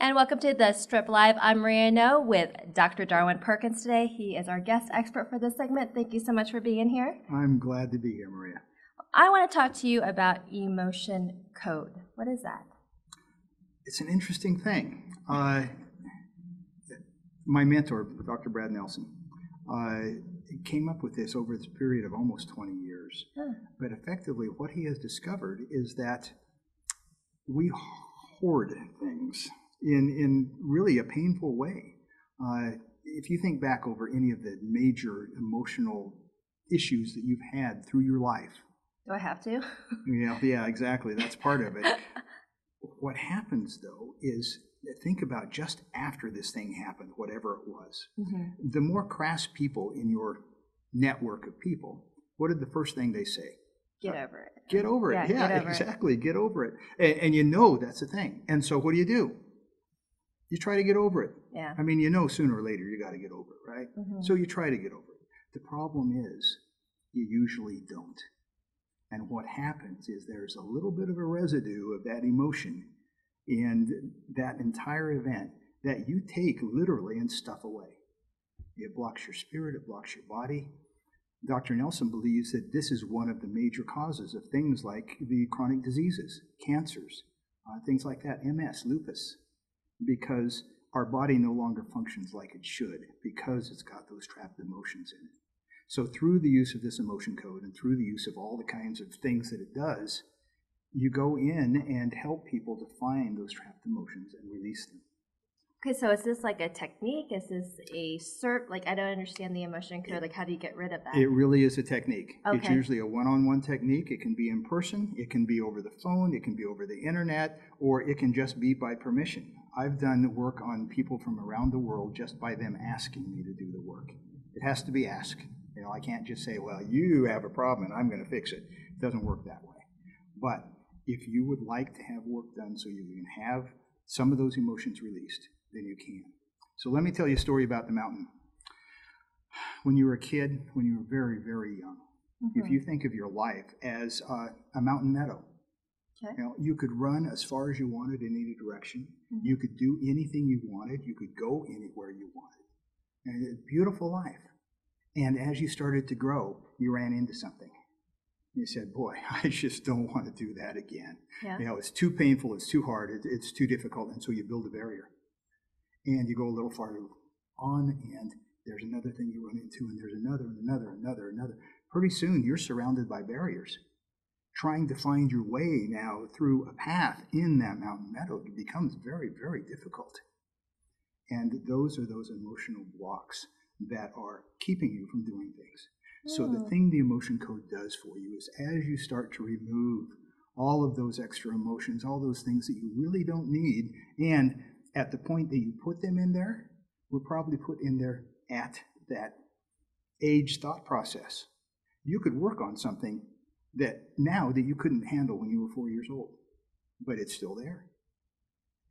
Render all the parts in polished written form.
And welcome to the Strip Live. I'm Maria No with Dr. Darwin Perkins today. He is our guest expert for this segment. Thank you so much for being here. I'm glad to be here, Maria. I want to talk to you about emotion code. What is that? It's an interesting thing. My mentor, Dr. Brad Nelson, came up with this over this period of almost 20 years. But effectively, what he has discovered is that we hoard things in really a painful way. If you think back over any of the major emotional issues that you've had through your life. Do I have to? Yeah, exactly. That's part of it. What happens, though, is think about just after this thing happened, whatever it was. Mm-hmm. The more crass people in your network of people, what did the first thing they say? Get over it. Get over it. Yeah, exactly. Get over it. And you know that's the thing. And so what do? You try to get over it. Yeah. I mean, you know sooner or later you got to get over it, right? Mm-hmm. So you try to get over it. The problem is you usually don't. And what happens is there's a little bit of a residue of that emotion and that entire event that you take literally and stuff away. It blocks your spirit, it blocks your body. Dr. Nelson believes that this is one of the major causes of things like the chronic diseases, cancers, things like that, MS, lupus, because our body no longer functions like it should because it's got those trapped emotions in it. So through the use of this emotion code and through the use of all the kinds of things that it does, you go in and help people to find those trapped emotions and release them. Okay, so is this like a technique? Is this a cert? Like, I don't understand the emotion code. Like, how do you get rid of that? It really is a technique. Okay. It's usually a one-on-one technique. It can be in person. It can be over the phone. It can be over the internet, or it can just be by permission. I've done work on people from around the world just by them asking me to do the work. It has to be asked. You know, I can't just say, well, you have a problem and I'm going to fix it. It doesn't work that way. But if you would like to have work done so you can have some of those emotions released, then you can. So let me tell you a story about the mountain. When you were a kid, when you were very, very young, mm-hmm. If you think of your life as a mountain meadow, okay. You know, you could run as far as you wanted in any direction. Mm-hmm. You could do anything you wanted. You could go anywhere you wanted. And it's a beautiful life. And as you started to grow, you ran into something. You said, boy, I just don't want to do that again. Yeah. You know, it's too painful, it's too hard, it's too difficult, and so you build a barrier. And you go a little farther on, and there's another thing you run into, and there's another. Pretty soon, you're surrounded by barriers. Trying to find your way now through a path in that mountain meadow becomes very, very difficult. And those are those emotional blocks that are keeping you from doing things. So the thing the emotion code does for you is as you start to remove all of those extra emotions, all those things that you really don't need, and at the point that you put them in there, were probably put in there at that age thought process. You could work on something that now that you couldn't handle when you were 4 years old, but it's still there.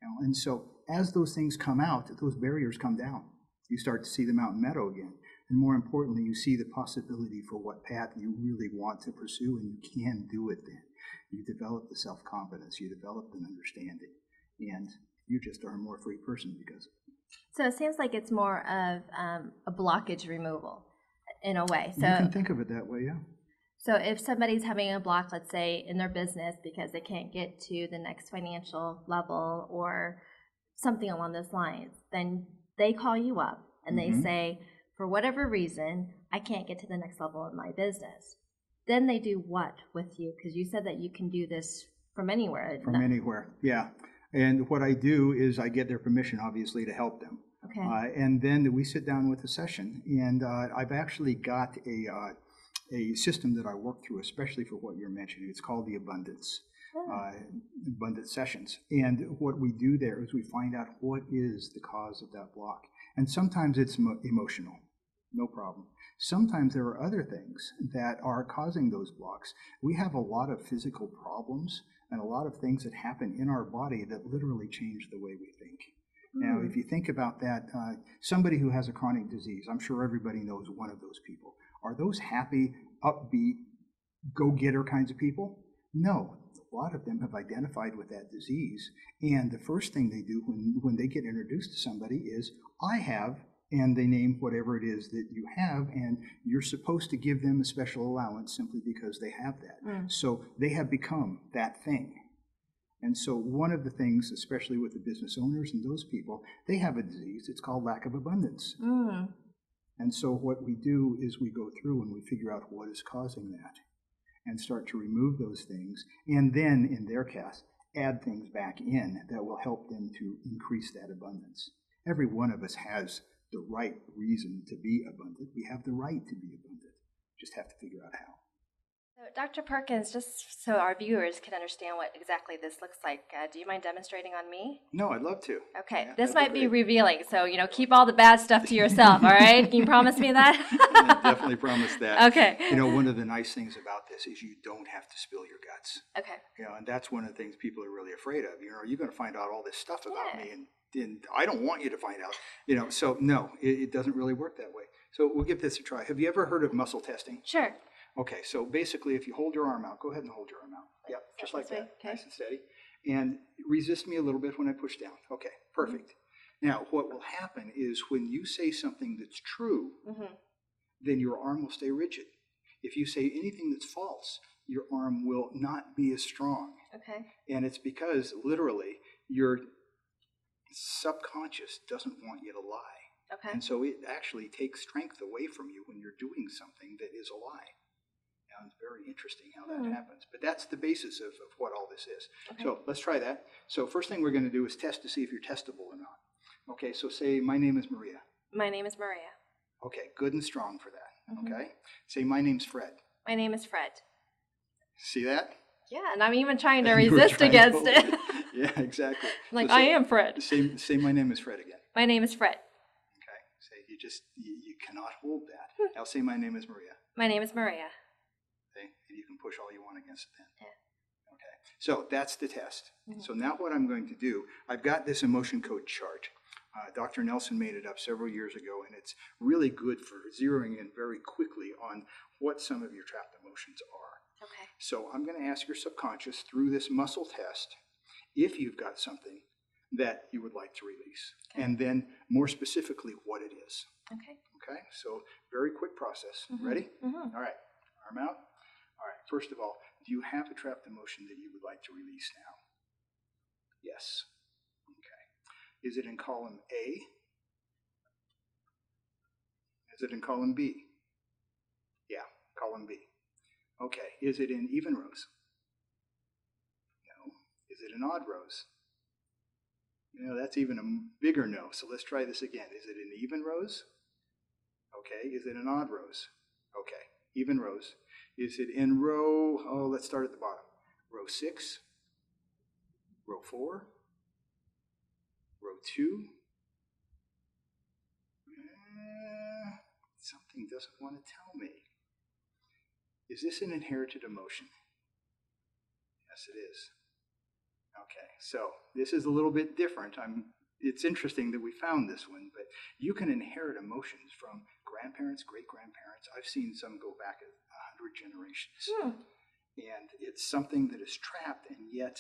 You know? And so as those things come out, those barriers come down. You start to see the mountain meadow again. And more importantly, you see the possibility for what path you really want to pursue, and you can do it then. You develop the self-confidence, you develop an understanding, and you just are a more free person because of it. So it seems like it's more of a blockage removal in a way. So you can think of it that way, yeah. So if somebody's having a block, let's say, in their business because they can't get to the next financial level or something along those lines, then they call you up and mm-hmm. they say, for whatever reason, I can't get to the next level in my business. Then they do what with you? Because you said that you can do this from anywhere. From anywhere, yeah. And what I do is I get their permission, obviously, to help them. Okay. And then we sit down with a session. And I've actually got a system that I work through, especially for what you're mentioning. It's called the Abundance Sessions. And what we do there is we find out what is the cause of that block. And sometimes it's emotional, no problem. Sometimes there are other things that are causing those blocks. We have a lot of physical problems and a lot of things that happen in our body that literally change the way we think. Now, if you think about that, somebody who has a chronic disease, I'm sure everybody knows one of those people. Are those happy, upbeat, go-getter kinds of people? No, a lot of them have identified with that disease. And the first thing they do when they get introduced to somebody is, I have, and they name whatever it is that you have, and you're supposed to give them a special allowance simply because they have that. So they have become that thing. And so one of the things, especially with the business owners and those people, they have a disease. It's called lack of abundance. And so what we do is we go through and we figure out what is causing that and start to remove those things. And then, in their case, add things back in that will help them to increase that abundance. Every one of us has the right reason to be abundant. We have the right to be abundant. Just have to figure out how. So, Dr. Perkins, just so our viewers can understand what exactly this looks like, do you mind demonstrating on me? No, I'd love to. Okay, Yeah, this might be great. revealing, so, keep all the bad stuff to yourself, all right? Can you promise me that? I definitely promise that. Okay. One of the nice things about this is you don't have to spill your guts. Okay. And that's one of the things people are really afraid of. You're going to find out all this stuff about me, and I don't want you to find out. So no, it doesn't really work that way. So we'll give this a try. Have you ever heard of muscle testing? Sure. Okay, so basically, if you hold your arm out, go ahead and hold your arm out. Yep, just like that, okay. Nice and steady. And resist me a little bit when I push down. Okay, perfect. Now, what will happen is when you say something that's true, then your arm will stay rigid. If you say anything that's false, your arm will not be as strong. Okay. And it's because, literally, your subconscious doesn't want you to lie. Okay. And so it actually takes strength away from you when you're doing something that is a lie. It's very interesting how that happens. But that's the basis of what all this is. Okay. So let's try that. So first thing we're going to do is test to see if you're testable or not. Okay, so say, my name is Maria. My name is Maria. Okay, good and strong for that. Okay. Say, my name's Fred. My name is Fred. See that? Yeah, and I'm even trying to resist against it. Yeah, exactly. Like, so I am Fred. Say, my name is Fred again. My name is Fred. Okay. Say, you cannot hold that. Now say, my name is Maria. My name is Maria. And you can push all you want against it then. Yeah. Okay. So that's the test. So now what I'm going to do, I've got this emotion code chart. Dr. Nelson made it up several years ago, and it's really good for zeroing in very quickly on what some of your trapped emotions are. Okay. So I'm going to ask your subconscious through this muscle test if you've got something that you would like to release. Okay. And then more specifically what it is. Okay. Okay. So very quick process. Ready? All right. Arm out. All right, first of all, do you have a trapped emotion that you would like to release now? Yes. Okay. Is it in column A? Is it in column B? Yeah, column B. Okay. Is it in even rows? No. Is it in odd rows? That's even a bigger no. So let's try this again. Is it in even rows? Okay. Is it in odd rows? Okay. Even rows. Is it in row, let's start at the bottom. Row 6, row 4, row 2. Something doesn't want to tell me. Is this an inherited emotion? Yes, it is. Okay, so this is a little bit different. It's interesting that we found this one, but you can inherit emotions from grandparents, great-grandparents. I've seen some go back 100 generations. And it's something that is trapped, and yet,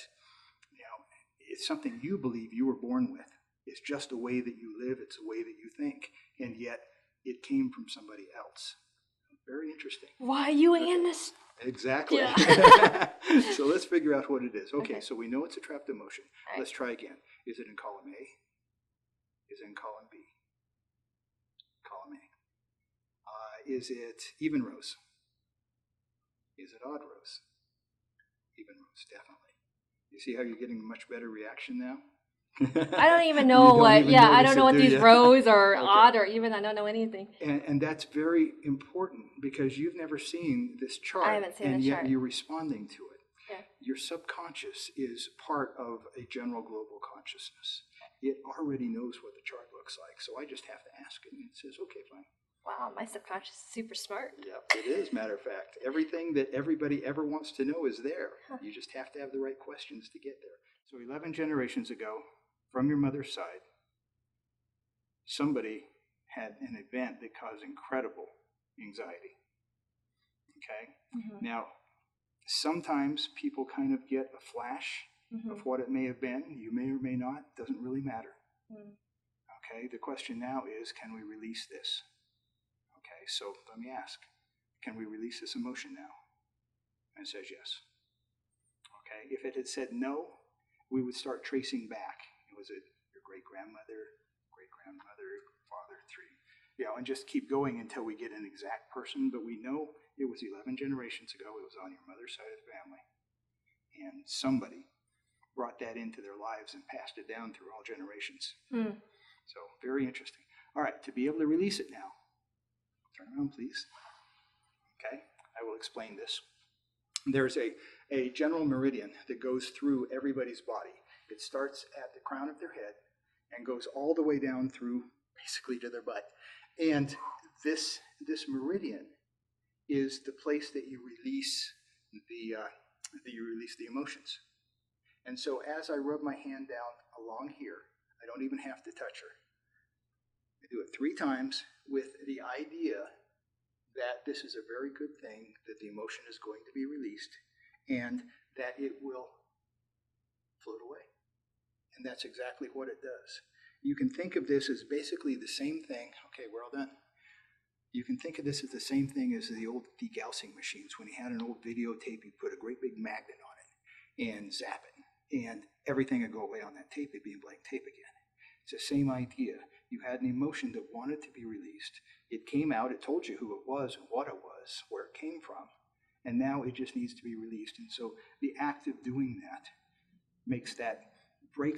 it's something you believe you were born with. It's just the way that you live, it's the way that you think, and yet it came from somebody else. Very interesting. Why you in this? Exactly. Yeah. So let's figure out what it is. Okay, so we know it's a trapped emotion. Right. Let's try again. Is it in column A? Is it in column B? Column A. Is it even rows? Is it odd rows? Even rows, definitely. You see how you're getting a much better reaction now? I don't even know I don't know what these rows are odd or even. I don't know anything. And that's very important because you've never seen this chart. I haven't seen and the yet chart. You're responding to it. Yeah. Your subconscious is part of a general global consciousness. It already knows what the chart looks like. So I just have to ask it, and it says, okay, fine. Wow, my subconscious is super smart. Yeah, it is, matter of fact. Everything that everybody ever wants to know is there. You just have to have the right questions to get there. So 11 generations ago, from your mother's side, somebody had an event that caused incredible anxiety. Okay? Now, sometimes people kind of get a flash of what it may have been. You may or may not. Doesn't really matter. Okay, the question now is, can we release this? Okay, so let me ask, can we release this emotion now? And it says yes. Okay, if it had said no, we would start tracing back. Was it your great-grandmother, father, three? And just keep going until we get an exact person, but we know it was 11 generations ago. It was on your mother's side of the family. And somebody brought that into their lives and passed it down through all generations. So very interesting. All right, to be able to release it now, turn around, please. Okay, I will explain this. There's a general meridian that goes through everybody's body. It starts at the crown of their head and goes all the way down through basically to their butt. And this meridian is the place that you release the emotions. And so as I rub my hand down along here, I don't even have to touch her. I do it 3 times with the idea that this is a very good thing, that the emotion is going to be released, and that it will float away. And that's exactly what it does. You can think of this as basically the same thing. Okay, we're all done. You can think of this as the same thing as the old degaussing machines. When you had an old videotape, you put a great big magnet on it and zap it, and everything would go away on that tape. It'd be in blank tape again. It's the same idea. You had an emotion that wanted to be released. It came out, it told you who it was and what it was, where it came from, and now it just needs to be released. And so the act of doing that breaks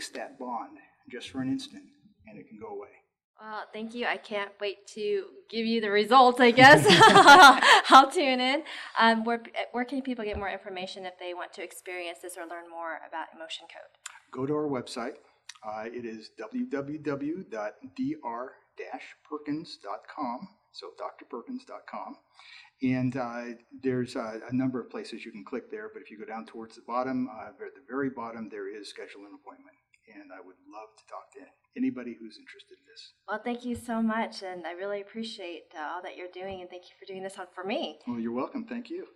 that bond just for an instant, and it can go away. Well, thank you. I can't wait to give you the results, I guess. I'll tune in. Where can people get more information if they want to experience this or learn more about emotion code? Go to our website. It is www.dr-perkins.com, so drperkins.com. And there's a number of places you can click there, but if you go down towards the bottom, at the very bottom, there is schedule an appointment. And I would love to talk to anybody who's interested in this. Well, thank you so much, and I really appreciate all that you're doing, and thank you for doing this for me. Well, you're welcome. Thank you.